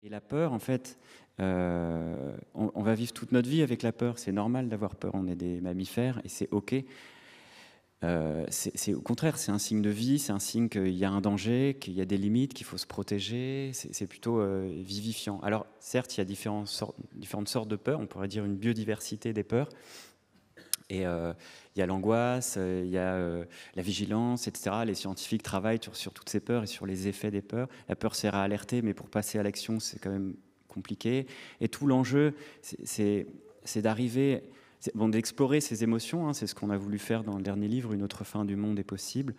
Et la peur, en fait, on va vivre toute notre vie avec la peur. C'est normal d'avoir peur. On est des mammifères et c'est OK. Au contraire, c'est un signe de vie, c'est un signe qu'il y a un danger, qu'il y a des limites, qu'il faut se protéger. C'est plutôt vivifiant. Alors, certes, il y a différentes sortes de peurs. On pourrait dire une biodiversité des peurs. Et il y a l'angoisse, il y a la vigilance, etc. Les scientifiques travaillent sur toutes ces peurs et sur les effets des peurs. La peur sert à alerter, mais pour passer à l'action, c'est quand même compliqué. Et tout l'enjeu, c'est d'arriver, d'explorer ces émotions. Hein, c'est ce qu'on a voulu faire dans le dernier livre, Une autre fin du monde est possible.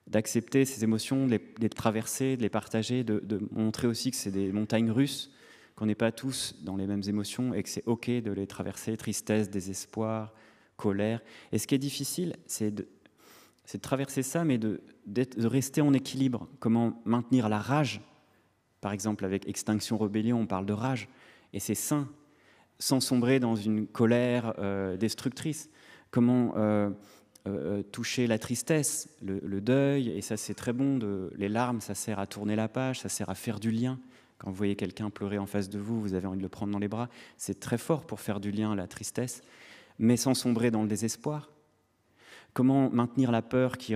D'accepter ces émotions, de les traverser, de les partager, de montrer aussi que c'est des montagnes russes, qu'on n'est pas tous dans les mêmes émotions et que c'est OK de les traverser, tristesse, désespoir, colère. Et ce qui est difficile, c'est de traverser ça, mais de rester en équilibre. Comment maintenir la rage. Par exemple, avec Extinction Rebellion, on parle de rage. Et c'est sain, sans sombrer dans une colère destructrice. Comment toucher la tristesse, le deuil, et ça c'est très bon. Les larmes, ça sert à tourner la page, ça sert à faire du lien. Quand vous voyez quelqu'un pleurer en face de vous, vous avez envie de le prendre dans les bras. C'est très fort pour faire du lien, la tristesse, mais sans sombrer dans le désespoir. Comment maintenir la peur qui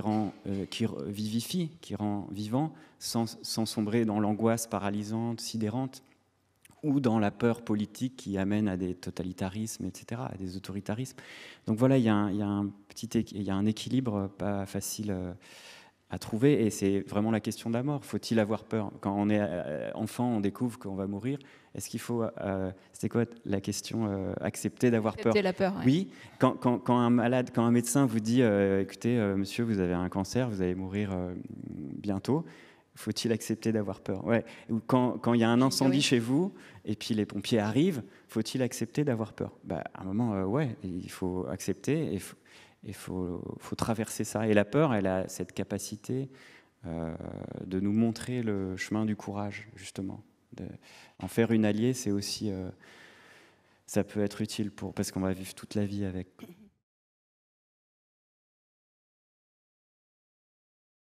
vivifie, qui rend vivant, sans sombrer dans l'angoisse paralysante, sidérante, ou dans la peur politique qui amène à des totalitarismes, etc., à des autoritarismes. Donc voilà, il y a un équilibre pas facile à trouver, et c'est vraiment la question de la mort. Faut-il avoir peur? Quand on est enfant, on découvre qu'on va mourir. Est-ce qu'il faut, c'était quoi la question, accepter d'avoir peur? Accepter la peur, ouais. Oui, quand un médecin vous dit, écoutez, monsieur, vous avez un cancer, vous allez mourir bientôt. Faut-il accepter d'avoir peur? Ouais. Ou quand il y a un incendie chez vous et puis les pompiers arrivent, faut-il accepter d'avoir peur? À un moment, ouais, il faut accepter et il faut traverser ça. Et la peur, elle a cette capacité de nous montrer le chemin du courage, justement. En faire une alliée, c'est aussi, ça peut être utile parce qu'on va vivre toute la vie avec.